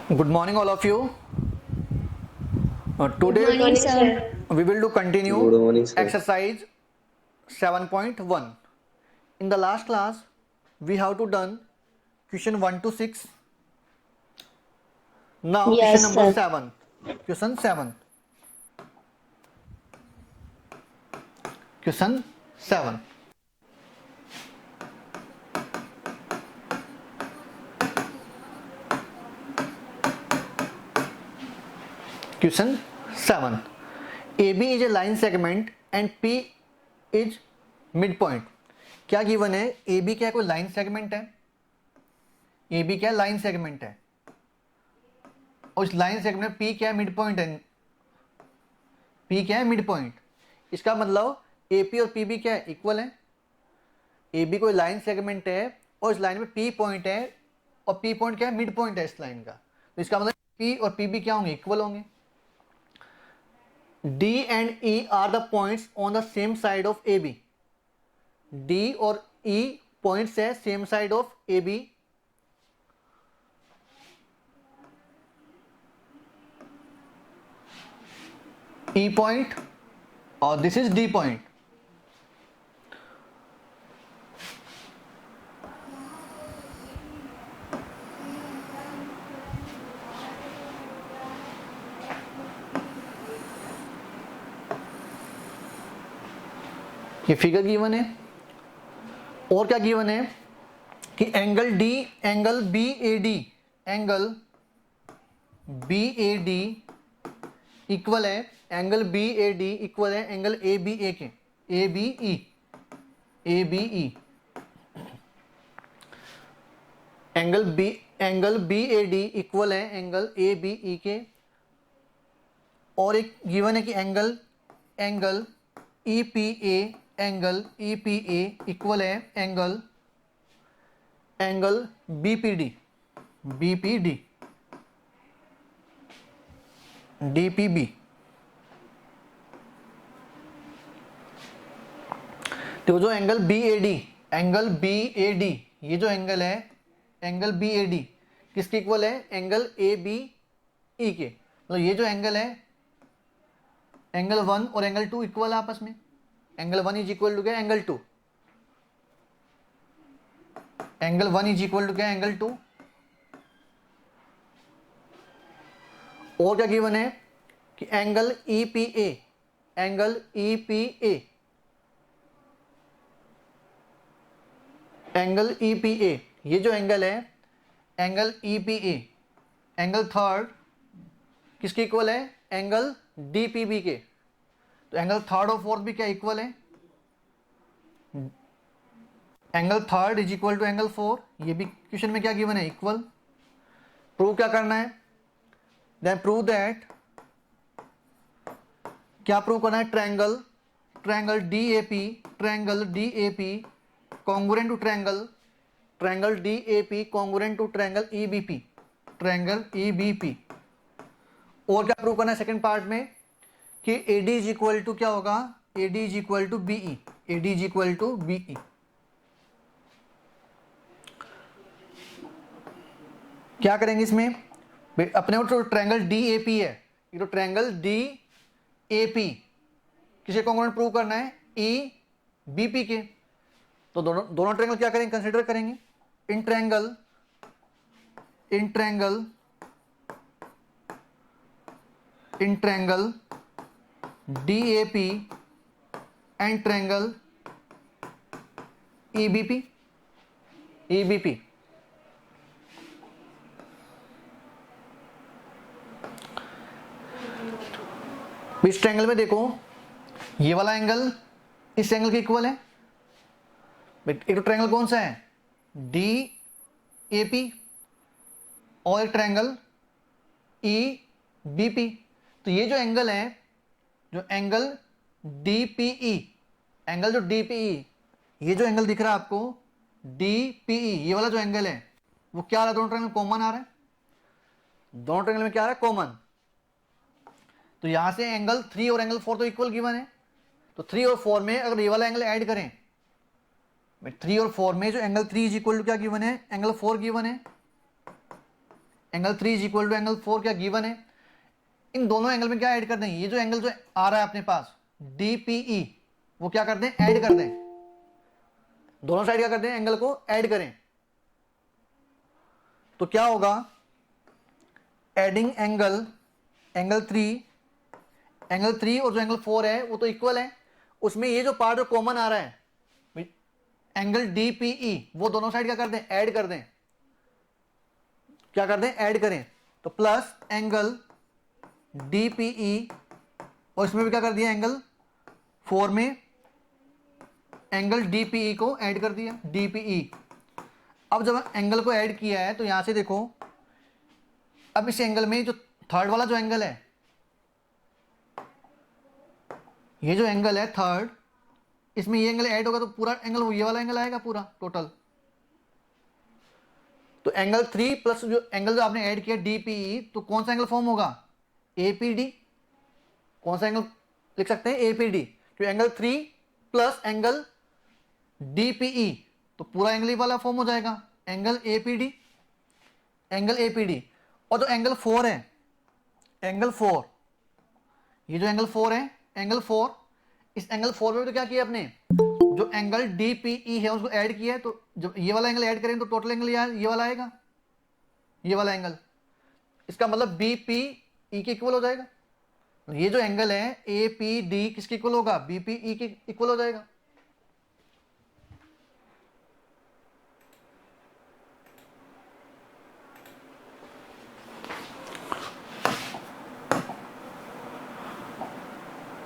Good morning, all of you. Good Today morning, Morning, sir. sir. we will do continue Good morning, sir. exercise 7.1. In the last class, we have to done question 1 to 6. Now question Yes, number sir. 7. Question 7. Question 7. Question 7. AB is a line segment and P is midpoint. क्या given है? AB क्या कोई line segment है? AB क्या line segment है? और इस line segment में P क्या मिड पॉइंट है? P क्या है? Mid point. इसका मतलब AP और PB क्या है? इक्वल है। AB कोई लाइन सेगमेंट है और इस लाइन में P पॉइंट है और P पॉइंट क्या है? मिड पॉइंट है इस लाइन का। तो इसका मतलब P और PB क्या होंगे? इक्वल होंगे। D and E are the points on the same side of AB. D और E पॉइंट्स है same side of AB. E point और दिस इज D पॉइंट. ये फिगर गिवन है और क्या गिवन है कि angle D, angle B A D, angle B A D equal है, angle B A D equal है एंगल ए बी ए के, A B E, A B E, angle B A D equal है angle A B E के। और एक given है कि angle E P A, angle E P A equal है angle B P D, B P D, D P B. तो जो angle B A D, angle B A D, ये जो एंगल है एंगल बी ए डी किसके equal है? Angle A B E के। मतलब ये जो एंगल है एंगल 1 और एंगल 2 इक्वल है आपस में। एंगल 1 इज इक्वल टू क्या? Angle 2। Angle 1 is equal to क्या? एंगल 2। और क्या गिवन है कि angle E P A, angle E P A, angle E P A, ये जो एंगल है angle E P A, angle third किसके इक्वल है? एंगल डी पी बी के। तो एंगल थर्ड और फोर्थ भी क्या इक्वल है? Angle third is equal to angle 4। ये भी क्वेश्चन में क्या गिवन है? इक्वल। प्रूव क्या करना है? देन प्रूव दैट, क्या प्रूव करना है? Triangle D A P, triangle D A P congruent to triangle D A P congruent to triangle E B P, triangle E B P. और क्या prove करना है सेकंड पार्ट में कि A D is equal to क्या होगा? A D is equal to B E, A D is equal to B E. क्या करेंगे इसमें? अपने को तो ट्रायंगल डी ए पी है, ये तो ट्रायंगल डी ए पी किसे कॉन्ग्रुएंट प्रूव करना है? ई बी पी के। तो दोनों ट्रायंगल क्या करेंगे? कंसीडर करेंगे। In triangle D A P and triangle E B P, E B P. इस ट्रायंगल में देखो ये वाला एंगल इस एंगल के इक्वल है। एक तो ट्रायंगल कौन सा है? डी ए पी और एक ट्रायंगल ई बी पी। तो ये जो एंगल है, जो angle D P E, angle जो डी पी ई, ये जो एंगल दिख रहा है आपको डी पी ई, ये वाला जो एंगल है वो क्या आ रहा है? दोनों ट्रायंगल कॉमन आ रहा है। दोनों ट्रायंगल में क्या आ रहा है? कॉमन। तो यहां से एंगल 3 और एंगल 4 तो इक्वल गिवन है। तो 3 और 4 में अगर ये वाला एंगल ऐड करें, 3 और 4 में जो एंगल 3 इज इक्वल टू क्या गिवन है? एंगल 4 गिवन है। Angle 3 is equal to angle 4 क्या गिवन है। इन दोनों एंगल में क्या ऐड कर दें, ये जो एंगल जो आ रहा है अपने पास DPE वो क्या कर दें, ऐड कर दें, दोनों साइड क्या कर दें, एंगल को ऐड करें। तो क्या होगा, एडिंग एंगल, एंगल 3 और जो एंगल 4 है वो तो इक्वल है, उसमें ये जो पार्ट जो कॉमन आ रहा है एंगल DPE वो दोनों साइड क्या कर दें, ऐड कर दें, क्या कर दें, ऐड करें। तो प्लस एंगल DPE और इसमें भी क्या कर दिया, एंगल 4 में एंगल DPE को ऐड कर दिया, DPE। अब जब एंगल को ऐड किया है तो यहां से देखो, अब इस एंगल में जो थर्ड वाला जो एंगल है, ये जो एंगल है थर्ड, इसमें ये एंगल ऐड होगा तो पूरा एंगल ये वाला एंगल आएगा पूरा टोटल। तो एंगल 3 प्लस जो एंगल जो आपने ऐड किया DPE, तो कौन सा एंगल फॉर्म होगा, APD। कौन सा एंगल लिख सकते हैं, APD। तो एंगल 3 प्लस एंगल DPE तो पूरा एंगल वाला फॉर्म हो जाएगा, एंगल APD, एंगल APD। और जो एंगल 4 है, एंगल 4, ये जो एंगल 4 है, एंगल 4, इस एंगल 4 में तो क्या किया आपने, जो एंगल DPE है उसको ऐड किया है, तो जब ये वाला एंगल ऐड करें तो टोटल एंगल ये वाला आएगा, ये वाला एंगल, इसका मतलब BPE के इक्वल हो जाएगा। ये जो एंगल है APD किसके इक्वल होगा, BPE के इक्वल हो जाएगा।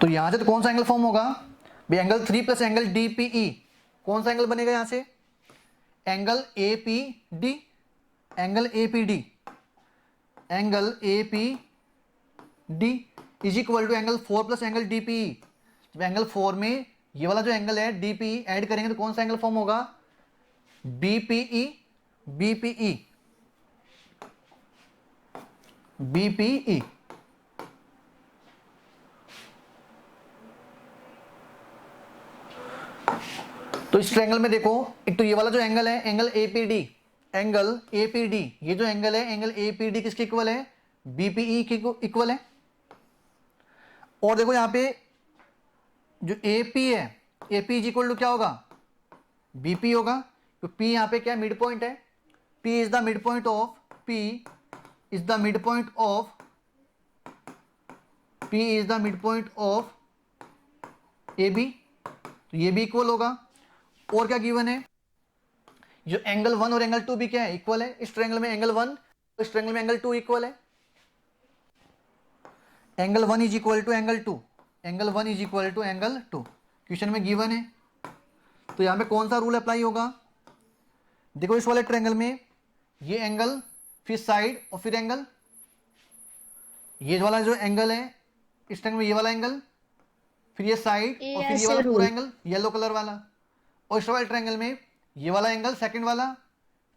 तो यहां से तो कौन सा एंगल फॉर्म होगा भाई, एंगल 3 प्लस एंगल DPE, कौन सा एंगल बनेगा यहां से, angle APD, angle APD, angle APD is equal to angle 4 plus angle DPE। जब एंगल 4 में ये वाला जो एंगल है DPE ऐड करेंगे तो कौन सा एंगल फॉर्म होगा, BPE, BPE, BPE। तो इस ट्रायंगल में देखो, एक तो ये वाला जो एंगल है एंगल APD, एंगल APD, ये जो एंगल है एंगल APD किसके इक्वल है, BPE के इक्वल है। और देखो यहां पे जो AP है, AP इज इक्वल टू क्या होगा, BP होगा, तो P यहां पे क्या मिड पॉइंट है, P is the mid point of, P is the mid point of, P is the mid point of AB, तो ये भी इक्वल होगा। और क्या गिवन है, जो एंगल 1 और एंगल 2 भी क्या है, इक्वल है। इस ट्रायंगल में एंगल 1, इस ट्रायंगल में एंगल 2 इक्वल है। Angle 1 is equal to angle 2, angle 1 is equal to angle 2 question में गिवन है। तो यहां पे कौन सा रूल अप्लाई होगा, देखो इस वाले ट्रायंगल में ये एंगल, फिर साइड और फिर एंगल, ये वाला जो एंगल है इस ट्रायंगल में ये वाला एंगल, फिर ये साइड और फिर ये वाला पूरा एंगल येलो कलर वाला। और इस वाले ट्रायंगल में ये वाला एंगल सेकंड वाला,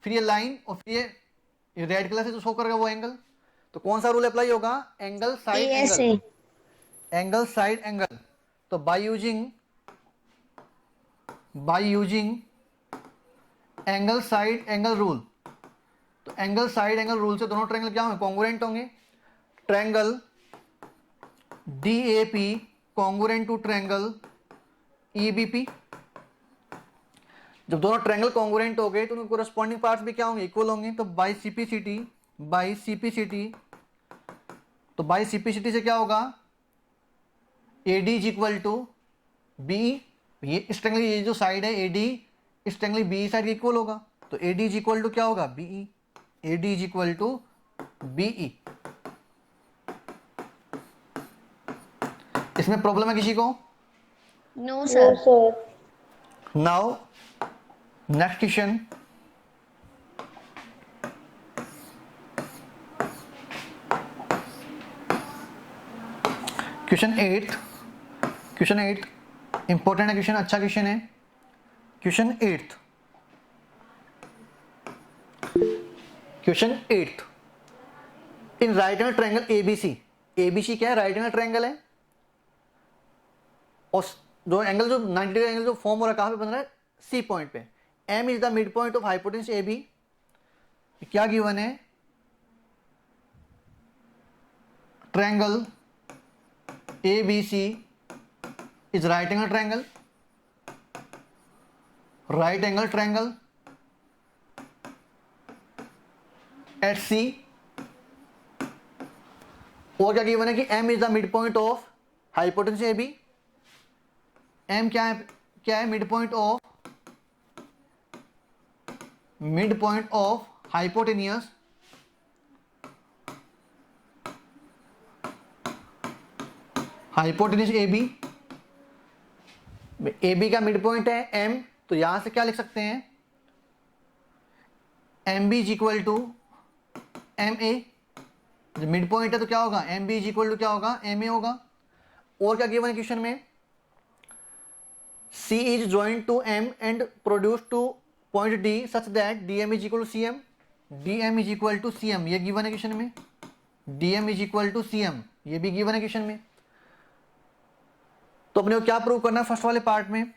फिर ये लाइन और फिर ये रेड कलर से जो शो करेगा वो एंगल। तो कौन सा रूल अप्लाई होगा, angle side angle, angle side angle. तो by using angle side angle rule, तो एंगल साइड एंगल रूल से दोनों ट्रायंगल क्या होंगे, कॉन्ग्रुएंट होंगे। Triangle DAP congruent to triangle EBP। जब दोनों ट्रायंगल कॉन्ग्रुएंट हो गए तो उनके कोरस्पॉन्डिंग पार्ट्स भी क्या होंगे, इक्वल होंगे। तो बाय CPCT से क्या होगा, AD is equal to BE, ये इस ट्रायंगल ये जो साइड है AD इस ट्रायंगल BE साइड इक्वल होगा। तो AD इज इक्वल टू क्या होगा, BE, AD is equal to BE। इसमें प्रॉब्लम है किसी को, no sir. Now next question, question 8 important है क्वेश्चन, अच्छा क्वेश्चन है। Question 8 in right angle triangle ABC क्या है, राइट एंगल ट्रायंगल है। और जो एंगल जो 90 डिग्री एंगल जो फॉर्म हो रहा है कहां पे बन रहा है, C पॉइंट पे। M is the mid point of hypotenuse AB। क्या गिवन है, triangle ABC is right angle triangle, right angle triangle at C, और क्या गिवन है कि M is the mid point of hypotenuse AB। M क्या है, mid point of hypotenuse AB। AB का mid point है M, तो यहां से क्या लिख सकते हैं, MB is equal to MA। जब मिड पॉइंट है तो क्या होगा, MB इज इक्वल टू क्या होगा, MA होगा। और क्या गिवन है क्वेश्चन में, C is joint to M and produce to point D such that DM is equal to CM। DM is equal to CM, ये गिवन है क्वेश्चन में। DM is equal to CM, ये भी given है question में। तो अपने को क्या प्रूव करना है फर्स्ट वाले पार्ट में,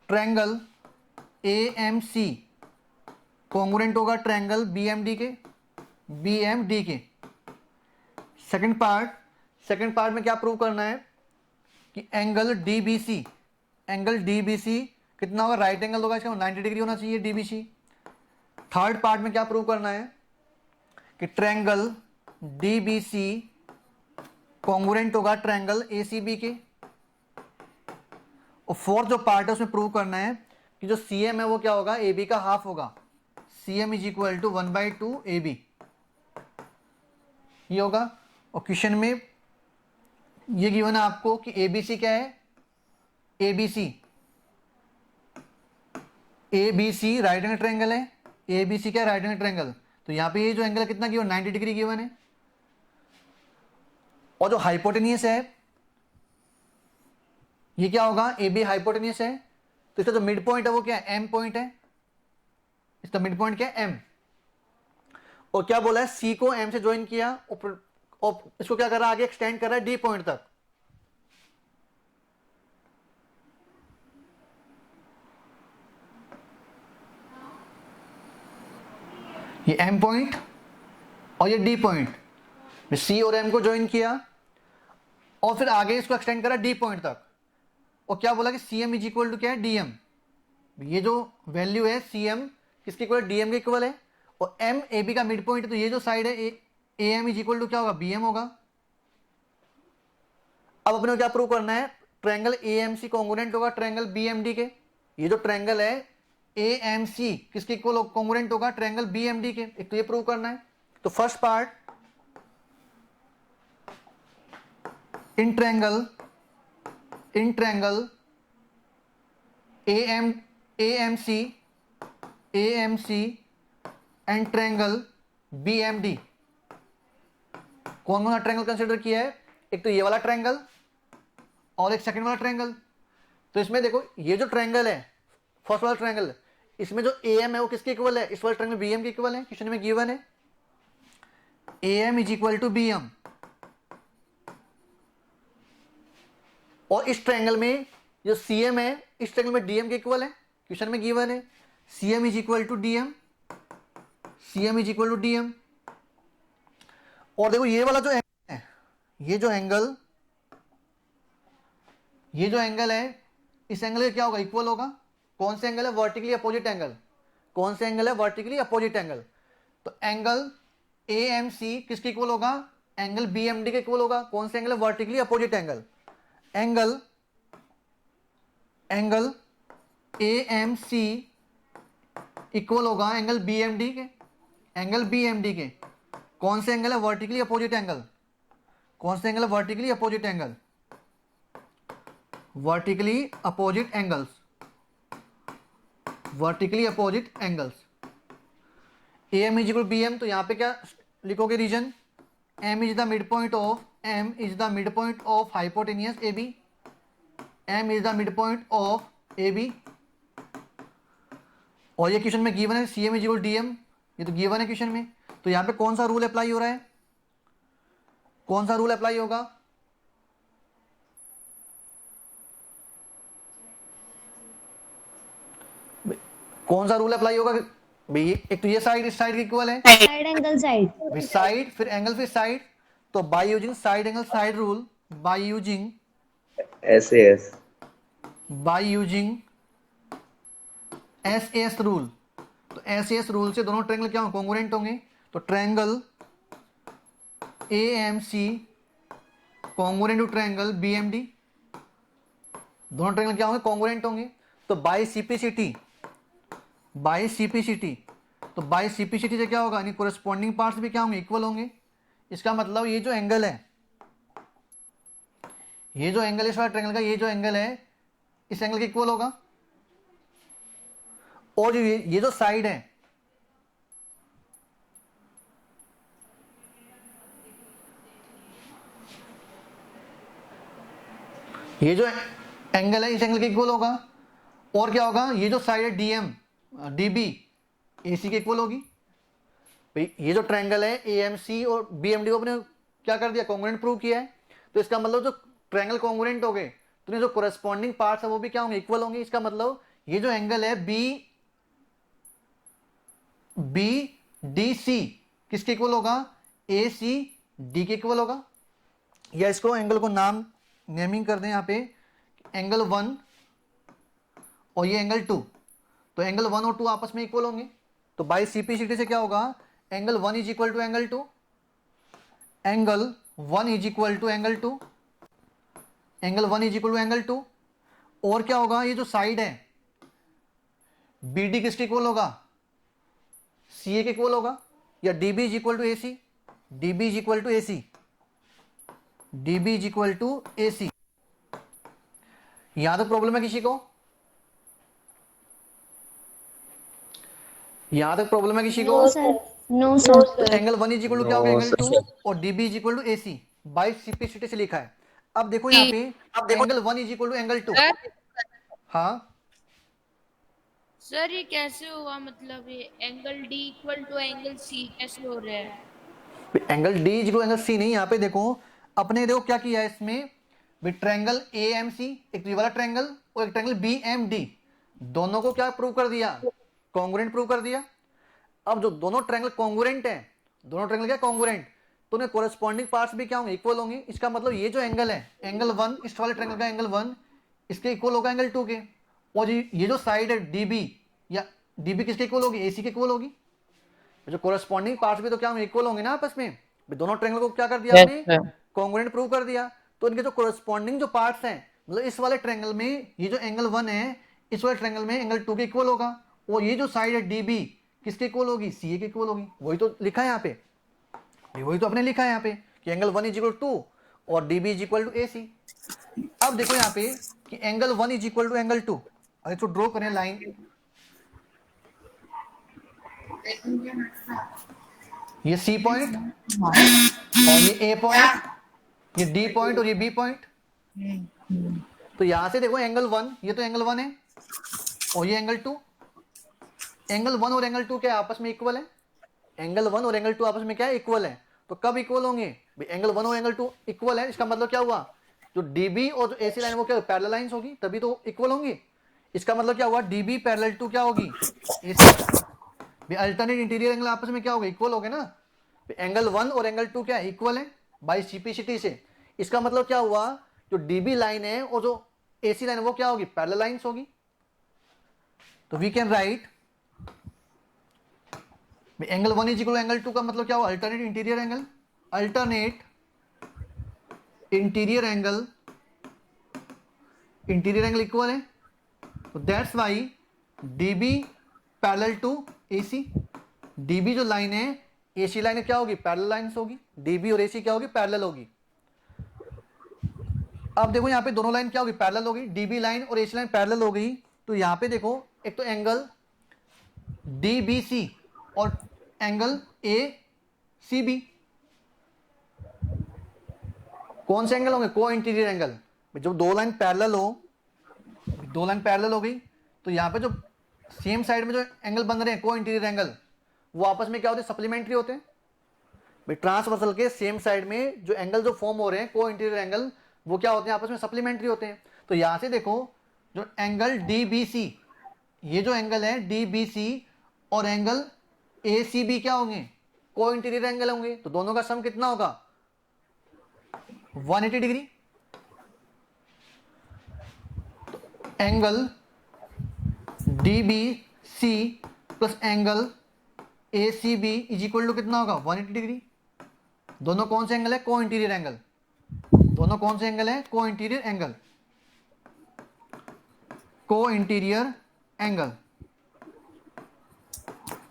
ट्रायंगल AMC कॉन्ग्रुएंट होगा ट्रायंगल BMD के। सेकंड पार्ट में क्या प्रूव करना है कि एंगल DBC कितना होगा, राइट एंगल होगा, इसका 90 डिग्री होना चाहिए DBC। थर्ड पार्ट में क्या प्रूव करना है कि ट्रायंगल DBC कॉन्ग्रुएंट होगा ट्रायंगल ACB के। और फोर्थ जो पार्ट है उसमें प्रूव करना है कि जो CM है वो क्या होगा, AB का हाफ होगा। CM is equal to 1/2 AB, ये होगा। और क्वेश्चन में ये गिवन है आपको कि ABC क्या है, ABC राइट एंगल ट्रायंगल है। ABC क्या है, राइट एंगल ट्रायंगल। तो यहां पे ये जो एंगल कितना गिवन, 90 डिग्री गिवन है। और जो हाइपोटेन्यूज है ये क्या होगा, AB हाइपोटेन्यूज है, तो इसका जो मिड पॉइंट है वो क्या है, M पॉइंट है। इसका मिड पॉइंट क्या है, M। और क्या बोला है, C को M से ज्वाइन किया और इसको क्या कर रहा है, आगे एक्सटेंड कर रहा है D पॉइंट तक। ये M पॉइंट और ये D पॉइंट, C और M को ज्वाइन किया और फिर आगे इसको एक्सटेंड करा D पॉइंट तक। और क्या बोला कि CM इज इक्वल टू क्या है, DM। ये जो वैल्यू है CM किसके इक्वल, DM के इक्वल है। और M AB का मिड पॉइंट है, तो ये जो साइड है AM इज इक्वल टू क्या होगा, BM होगा। अब अपने को क्या प्रूव करना है, ट्रायंगल AMC कॉन्ग्रुएंट होगा ट्रायंगल BMD के। ये जो ट्रायंगल है AMC किसके इक्वल कॉन्ग्रुएंट होगा, ट्रायंगल BMD के। एक तो ये प्रूव करना है। तो first part, in triangle AMC and triangle BMD कौन सा ट्रायंगल कंसिडर किया है, एक तो ये वाला ट्रायंगल और एक सेकंड वाला ट्रायंगल। तो इसमें देखो ये जो ट्रायंगल है फर्स्ट वाला ट्रायंगल, इसमें जो AM है वो किसके इक्वल है, इस वाले ट्रायंगल BM के इक्वल है। क्वेश्चन में गिवन है AM is equal to BM। और इस ट्रायंगल में जो CM है इस ट्रायंगल में DM के इक्वल है। क्वेश्चन में गिवन है CM is equal to DM। और देखो ये वाला जो एंगल है, ये जो एंगल है, इस एंगल का क्या होगा, इक्वल होगा। कौन से एंगल है, वर्टिकली अपोजिट एंगल। कौन से एंगल है, वर्टिकली अपोजिट एंगल। तो एंगल AMC किसके इक्वल होगा, एंगल BMD के इक्वल होगा। कौन से एंगल है, vertically opposite angle. Angle AMC equal होगा एंगल BMD के। कौन से एंगल है, वर्टिकली अपोजिट एंगल। कौन से एंगल है, vertically opposite angle. Vertically opposite angles. AM is equal BM, तो यहां पे क्या लिखोगे, reason M is the mid point of hypotenuse AB। M is the mid point of AB। और ये क्वेश्चन में गिवन है CM इज इक्वल DM, ये तो गिवन है क्वेश्चन में। तो यहां पे कौन सा रूल अप्लाई हो रहा है, कौन सा रूल अप्लाई होगा, कौन सा रूल अप्लाई होगा भाई। एक तो ये साइड इस साइड की इक्वल है, साइड एंगल साइड साइड फिर एंगल फिर साइड। तो by using side angle side rule, by using SAS S rule, तो एस रूल से दोनों ट्रायंगल क्या होंगे, कॉन्ग्रुएंट होंगे। तो triangle AMC congruent to triangle BMD, दोनों ट्रायंगल क्या होंगे, कॉन्ग्रुएंट होंगे। तो बाय सीपीसिटी, तो बाय सीपीसिटी से क्या होगा, यानी कोरेस्पॉन्डिंग पार्ट्स भी क्या होंगे, इक्वल होंगे। इसका मतलब ये जो एंगल है, ये जो एंगल इस वाले ट्रायंगल का, ये जो एंगल है इस एंगल के इक्वल होगा। और ये जो साइड है, ये जो एंगल है इस एंगल के इक्वल होगा। और क्या होगा, ये जो साइड है DM DB AC के इक्वल होगी। भाई ये जो ट्रायंगल है AMC और BMD को अपने क्या कर दिया, कॉन्ग्रुएंट प्रूव किया है। तो इसका मतलब जो ट्रायंगल कॉन्ग्रुएंट हो गए तो जो कोरेस्पॉन्डिंग पार्ट्स है वो भी क्या होंगे, इक्वल होंगे। इसका मतलब ये जो एंगल है BDC किसके इक्वल होगा, ACD के इक्वल होगा। या इसको एंगल को नाम नेमिंग कर दें यहाँ पे, एंगल 1 और ये एंगल 2, तो एंगल 1 और 2 आपस में इक्वल होंगे। तो बाय सीपीसिटी से क्या होगा, angle 1 is equal to angle 2, angle 1 is equal to angle 2, angle 1 is equal to angle 2। और क्या होगा, ये जो साइड है BD किसके इक्वल होगा, CA के इक्वल होगा। या DB is equal to AC, DB is equal to AC, DB is equal to AC। यहां तक प्रॉब्लम है किसी को, यहां तक प्रॉब्लम है किसी को। No, sir. No, sir. तो एंगल 1 इज इक्वल टू क्या होगा, एंगल 2, और DB is equal to AC by CPCT से लिखा है। अब देखो यहाँ पे angle 1 is equal to angle 2। हाँ सर ये कैसे हुआ, मतलब ये angle D equal to angle C कैसे हो रहा है? Angle D is equal angle C नहीं, यहाँ पे देखो अपने देखो क्या किया है इसमें, ट्रायंगल AMC एक तो ये वाला ट्रायंगल और एक ट्रायंगल BMD, दोनों को क्या प्रूव कर दिया, कॉन्ग्रुएंट प्रूव कर दिया। अब जो दोनों ट्रायंगल कॉन्ग्रुएंट है, दोनों ट्रायंगल क्या कॉन्ग्रुएंट, तो उन्हें कोरेस्पॉन्डिंग पार्ट्स भी क्या होंगे, इक्वल होंगे। इसका मतलब ये जो एंगल है, एंगल 1 इस वाले ट्रायंगल का एंगल 1 इसके इक्वल होगा एंगल 2 के। और ये जो साइड है DB, या DB किसके इक्वल होगी, AC के इक्वल होगी। जो कोरेस्पॉन्डिंग पार्ट्स भी तो क्या होंगे, इक्वल होंगे ना आपस में। दोनों ट्रायंगल को क्या कर दिया आपने, कॉन्ग्रुएंट प्रूव कर दिया। तो इनके जो कोरेस्पॉन्डिंग जो पार्ट्स हैं, मतलब इस वाले ट्रायंगल में ये जो एंगल 1 है इस वाले ट्रायंगल में एंगल 2 के इक्वल होगा। और ये जो साइड है DB किसके इक्वल होगी, CA के इक्वल होगी। वही तो लिखा है यहाँ पे, वही तो अपने लिखा है यहाँ पे कि एंगल 1 इज इक्वल टू 2 और DB is equal to AC। अब देखो यहाँ पे कि angle 1 is equal to angle 2, अरे तो ड्रॉ करें लाइन, ये C पॉइंट और ये A पॉइंट, ये D पॉइंट और ये B पॉइंट। तो यहां से देखो एंगल 1, ये तो एंगल 1 है और ये एंगल 2, एंगल 1 और एंगल 2 क्या आपस में इक्वल है, एंगल 1 और एंगल 2 आपस में क्या है, इक्वल है। तो कब इक्वल होंगे, एंगल 1 और एंगल 2 इक्वल है, इसका मतलब क्या हुआ, जो DB और जो AC लाइन वो क्या पैरेलल लाइंस होगी, तभी तो इक्वल होंगी। इसका मतलब क्या हुआ, DB पैरेलल टू क्या होगी, AC। अल्टरनेट इंटीरियर एंगल आपस में क्या होगा, इक्वल हो गए ना। एंगल 1 और एंगल 2 क्या है, इक्वल है बाय सीपीसिटी से। इसका मतलब क्या हुआ, जो DB लाइन है और जो AC लाइन है वो क्या होगी, पैरेलल लाइंस होगी। तो we can write angle 1 is equal angle 2 का मतलब क्या हुआ, alternate interior angle, alternate interior angle equal है। तो that's why DB parallel to AC, DB जो लाइन है AC लाइन क्या होगी, पैरेलल लाइंस होगी, DB और AC क्या होगी, पैरेलल होगी। अब देखो यहाँ पे दोनों लाइन क्या होगी, पैरेलल होगी, DB लाइन और AC लाइन पैरेलल हो गई। तो यहाँ पे देखो एक तो एंगल DBC और एंगल ACB, कौन से एंगल होंगे, को इंटीरियर एंगल। जब दो लाइन पैरेलल हो, दो लाइन पैरेलल हो गई, तो यहाँ पे जो सेम साइड में जो एंगल बन रहे हैं को इंटीरियर एंगल, वो आपस में क्या होते हैं, सप्लीमेंट्री होते हैं। भाई ट्रांसवर्सल के सेम साइड में जो एंगल जो फॉर्म हो रहे हैं को इंटीरियर एंगल, वो क्या होते हैं, आपस में सप्लीमेंट्री होते हैं। तो यहां से देखो जो एंगल DBC, ये जो एंगल है DBC और एंगल ACB क्या होंगे, को इंटीरियर एंगल होंगे। तो दोनों का सम कितना होगा, 180 degree. Angle D B C plus angle A C B is equal to कितना होगा 180 डिग्री। दोनों कौन से एंगल है? को इंटीरियर एंगल। दोनों कौन से एंगल है? को इंटीरियर एंगल। को इंटीरियर एंगल।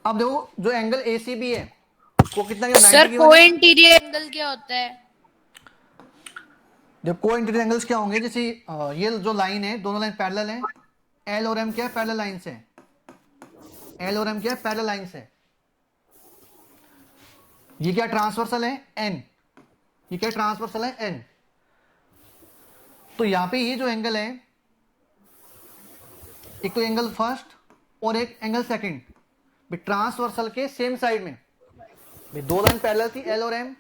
अब देखो जो एंगल ए सी बी है वो कितना? 90 सर डिग्री को वाला है। इंटीरियर एंगल क्या होता है? जब को इंटीरियर एंगल्स क्या होंगे, जैसे ये जो लाइन है, दोनों लाइन पैरेलल है। एल और एम क्या है? पैरेलल लाइन से। एल और एम क्या है? पैरेलल लाइन से। ये क्या ट्रांसवर्सल है? एन। ये क्या ट्रांसवर्सल है? एन। तो यहां पे ये जो एंगल है, एक तो एंगल फर्स्ट और एक एंगल सेकंड ट्रांसवर्सल के सेम साइड में। दो लाइन पैरेलल थी एल और एम,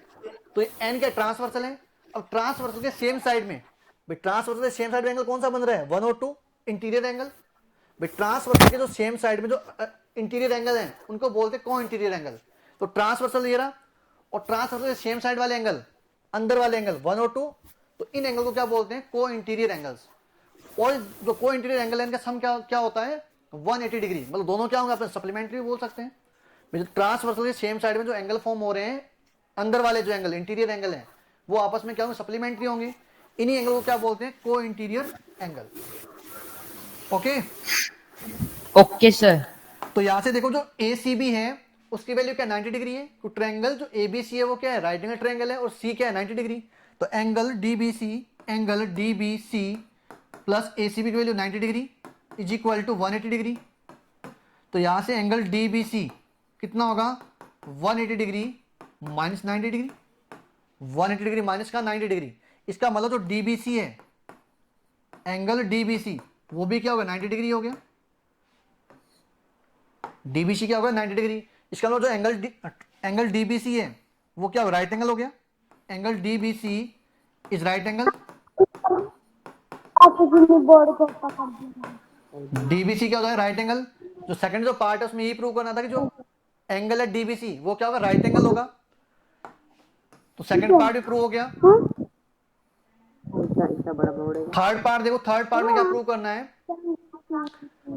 तो एन क्या ट्रांसवर्सल है। अब ट्रांसवर्सल के सेम साइड में, ट्रांसवर्सल के सेम साइड में एंगल कौन सा बन रहा है? 102 इंटीरियर एंगल। ट्रांसवर्सल के जो सेम साइड में जो इंटीरियर एंगल है उनको बोलते हैं को इंटीरियर एंगल। तो ट्रांसवर्सल ये रहा, और ट्रांसवर्सल के सेम साइड वाले एंगल, अंदर वाले एंगल 102, तो इन एंगल को क्या बोलते हैं? को इंटीरियर एंगल्स। और जो को इंटीरियर एंगल है इनका सम क्या होता है? 180 डिग्री। मतलब दोनों क्या होंगे? अपन सप्लीमेंट्री बोल सकते हैं। ट्रांसवर्सल के सेम साइड में जो एंगल फॉर्म हो रहे हैं, अंदर वाले जो एंगल इंटीरियर एंगल है, वो आपस में क्या होंगे? सप्लीमेंट्री होंगे। इन्हीं एंगल को क्या बोलते हैं? को interior angle. Okay okay sir. तो यहां से देखो जो ए सी बी है उसकी वैल्यू क्या 90 डिग्री है। तो ट्रायंगल जो ए बी सी है वो क्या है? राइट एंगल ट्रायंगल है, और सी क्या है? 90 डिग्री। तो angle D B C plus A C B की value 90 degree is equal to 180 degree. तो यहां से एंगल डी बी सी कितना होगा? 180 degree minus 90 degree. 180 degree minus का 90 डिग्री। इसका मतलब जो डी बी सी है, एंगल डी बी सी, वो भी क्या होगा? 90 डिग्री हो गया। डीबीसी क्या होगा? 90 डिग्री। इसका मतलब जो एंगल डीबीसी है वो क्या होगा? राइट एंगल हो गया। Angle DBC is right angle. DBC क्या होता है? Right angle. जो सेकंड जो पार्ट है उसमें ये प्रूव करना था कि जो एंगल है डीबीसी वो क्या होगा? राइट एंगल होगा। तो सेकंड पार्ट भी प्रूव हो गया। थर्ड पार्ट देखो, थर्ड पार्ट में क्या प्रूव करना है?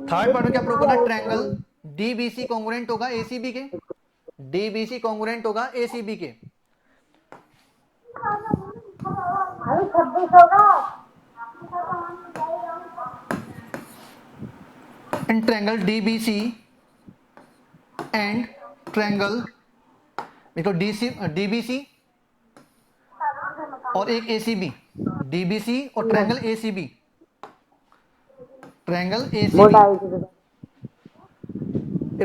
थर्ड पार्ट में क्या प्रूव करना है? ट्रायंगल डीबीसी कॉन्ग्रुएंट होगा एसीबी के। डीबीसी कॉन्ग्रुएंट होगा एसीबी के। In triangle DBC and triangle देखो डीबीसी और एक एसीबी। डीबीसी और triangle ACB. Triangle ACB,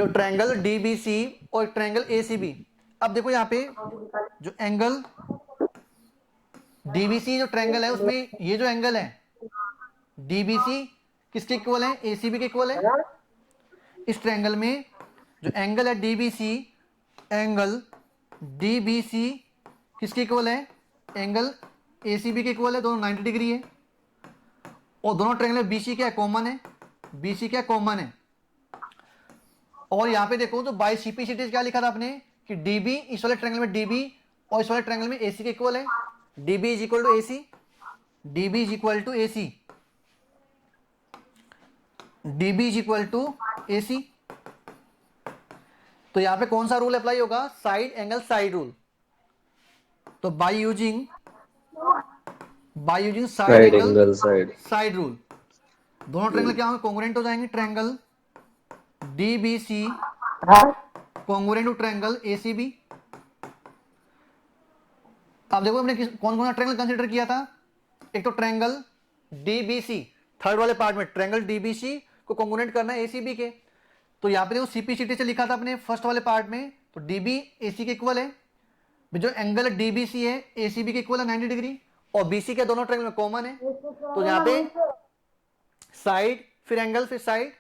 triangle DBC और ट्रायंगल एसीबी। अब देखो यहाँ पे जो एंगल डीबीसी जो ट्रायंगल है उसमें ये जो एंगल है डीबीसी किसके इक्वल है? एसीबी के इक्वल है। इस ट्रायंगल में जो एंगल है डीबीसी, एंगल डीबीसी किसके इक्वल है? एंगल एसीबी के इक्वल है। दोनों 90 डिग्री है, और दोनों ट्रायंगल में बीसी क्या कॉमन है? बीसी क्या कॉमन है। और यहां पे देखो तो बाई सीपीसीटी क्या लिखा था आपने कि डीबी इस वाले ट्रायंगल में डीबी और इस वाले ट्रायंगल में एसी के इक्वल है। DB is equal to AC. DB is equal to AC. DB is equal to AC. तो यहां पे कौन सा रूल अप्लाई होगा? Side angle side rule. तो by using side angle side rule दोनों ट्रायंगल क्या होंगे? कॉन्ग्रुएंट हो जाएंगे। Triangle DBC congruent to triangle ACB. अब देखो हमने कौन कौन सा ट्रायंगल कंसीडर किया था? एक तो ट्रायंगल डीबीसी, थर्ड वाले पार्ट में ट्रायंगल डीबीसी को कॉन्ग्रुएंट करना है एसीबी के। तो यहां पे देखो सीपीसीटी से लिखा था अपने फर्स्ट वाले पार्ट में, तो डीबी एसी के इक्वल है। जो एंगल डीबीसी है एसीबी के इक्वल है 90 डिग्री, और बीसी के दोनों ट्रायंगल में कॉमन है। तो यहां पे साइड फिर एंगल फिर साइड,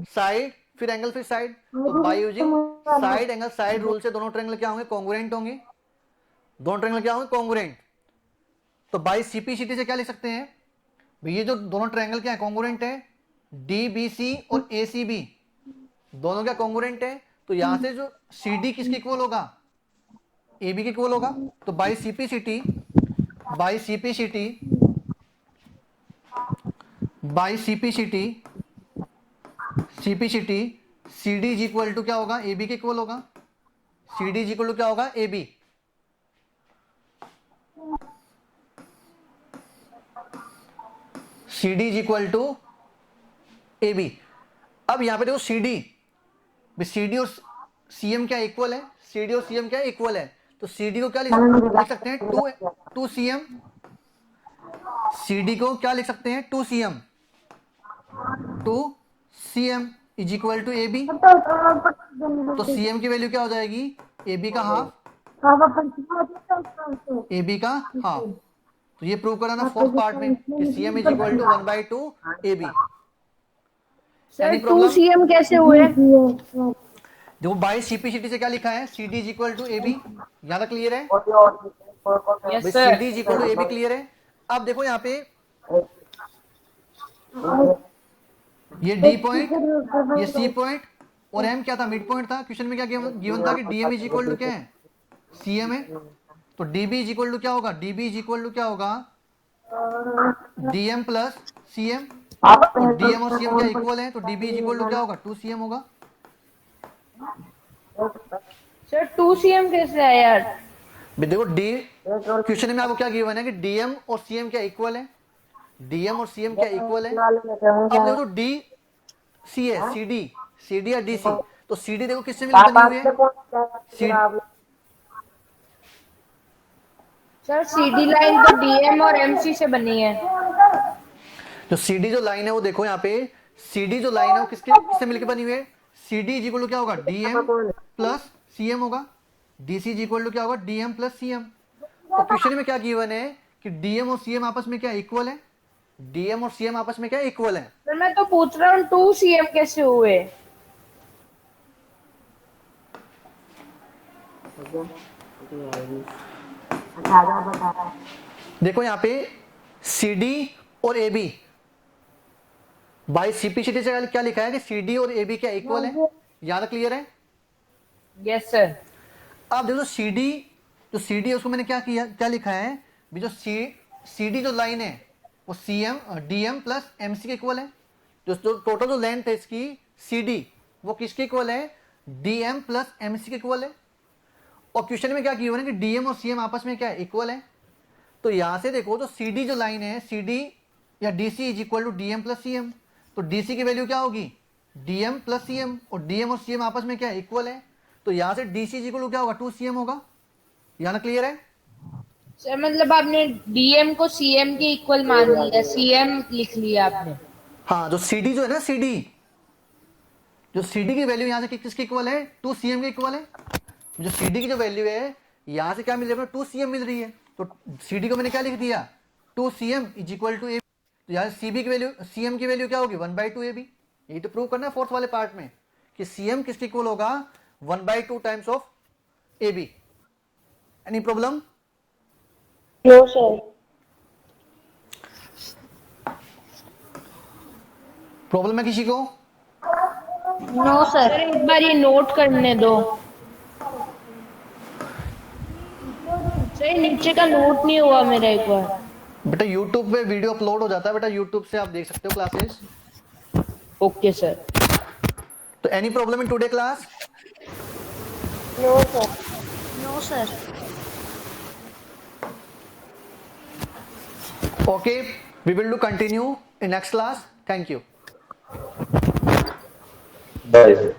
साइड फिर एंगल फिर साइड। तो by using side angle side rule से दोनों ट्रायंगल क्या होंगे? कॉन्ग्रुएंट होंगे। दोनों ट्रायंगल क्या होंगे? कॉन्ग्रुएंट। तो बाय सीपीसीटी से क्या लिख सकते हैं? ये जो दोनों ट्रायंगल क्या है? कॉन्ग्रुएंट है। डीबीसी और एसीबी दोनों क्या? कॉन्ग्रुएंट है। तो यहां से जो सीडी किसके इक्वल होगा? एबी के इक्वल होगा। तो by CPCT by CPCT C D is equal to क्या होगा, ए बी के इक्वल होगा। C D is equal to क्या होगा, A B. C D is equal to A B. अब यहां पे देखो सी डी और सी एम क्या इक्वल है, सी डी और सी एम क्या इक्वल है, तो सी डी को क्या लिख सकते हैं, two C M. C D को क्या लिख सकते हैं, two C M is equal to A B. तो सी एम की वैल्यू क्या हो जाएगी, ए बी का हाफ, ए बी का हाफ। तो ये प्रूव करा ना फोर्थ पार्ट में कि C M is equal to 1/2 A B. Sir 2cm कैसे हुए? देखो बाई सीपीसीटी से क्या लिखा है, C D is equal to A B. यहां तक क्लियर है, yes C D is equal to A B clear है। अब देखो यहाँ पे ये डी पॉइंट, ये सी पॉइंट और एम क्या था, मिड पॉइंट था। क्वेश्चन में क्या गिवन था कि डीएम इज इक्वल टू क्या है, सी एम है। तो डीबी इज इक्वल टू क्या होगा, डीबी इज इक्वल टू क्या होगा, DM plus C M. DM और सीएम क्या इक्वल है, तो डीबी इज इक्वल टू क्या होगा, 2cm होगा। सर 2cm कैसे आया यार? देखो डी क्वेश्चन में आपको क्या गिवन है कि डीएम और सीएम क्या इक्वल है, डीएम और सीएम क्या इक्वल है। अब देखो डी सी है, सी डी या डी सी, तो सी डी देखो किससे मिलकर बनी हुई है, सर सीडी लाइन तो डीएम और एमसी से बनी है। जो सी डी जो लाइन है वो देखो यहाँ पे, सी डी जो लाइन है वो किससे मिलकर बनी हुई है, C D is equal to क्या होगा, डीएम प्लस सीएम होगा। डीसी इज इक्वल टू क्या होगा, डीएम प्लस सीएम। तो क्वेश्चन में क्या गिवन है कि डीएम और सीएम आपस में क्या इक्वल है, डीएम और सीएम आपस में क्या इक्वल है। सर मैं तो पूछ रहा हूँ 2cm कैसे हुए? देखो यहाँ पे सी डी और ए बी बाई सीपीसीटी से क्या लिखा है कि सी डी और ए बी क्या इक्वल है। याद क्लियर है, यस सर। अब देखो सी डी, जो सी डी है उसको मैंने क्या किया, क्या लिखा है, जो सी डी जो लाइन है वो C M DM plus MC के इक्वल है। जो टोटल जो लेंथ है इसकी सी डी वो किसके इक्वल है, डीएम प्लस एमसी के इक्वल है। और क्वेश्चन में क्या किया है कि डीएम और सीएम आपस में क्या है, इक्वल है। तो यहां से देखो तो सी डी जो लाइन है, सी डी या DC is equal to DM plus CM. तो डीसी की वैल्यू क्या होगी, डीएम प्लस सीएम, और डीएम और सीएम आपस में क्या है, इक्वल है। तो यहां से डीसी इज इक्वल टू क्या होगा, 2cm होगा। यहां क्लियर है सर मतलब आपने डीएम को सीएम के इक्वल मान लिया, सीएम लिख लिया आपने। हाँ, जो सी डी जो है ना, सी डी जो सी डी की वैल्यू यहां से किसके इक्वल है, 2cm के इक्वल है। जो सी डी की जो वैल्यू है यहां से क्या मिल रही है, 2cm मिल रही है। तो सी डी को मैंने क्या लिख दिया, 2cm इज इक्वल टू ए। तो यहाँ सीबी की वैल्यू, सीएम की वैल्यू क्या होगी, 1/2 ए बी। यही तो प्रूव करना है फोर्थ वाले पार्ट में कि सीएम किसके इक्वल होगा, 1/2 times of A B. Any problem? No sir. Problem है किसी को? No sir. एक बार ये नोट करने दो सर, नीचे का नोट नहीं हुआ मेरा एक बार। बेटा यूट्यूब पे वीडियो अपलोड हो जाता है बेटा, यूट्यूब से आप देख सकते हो क्लासेस। Okay sir. तो any problem in today class? No sir. No sir. Okay, we will do continue in next class. Thank you. Bye.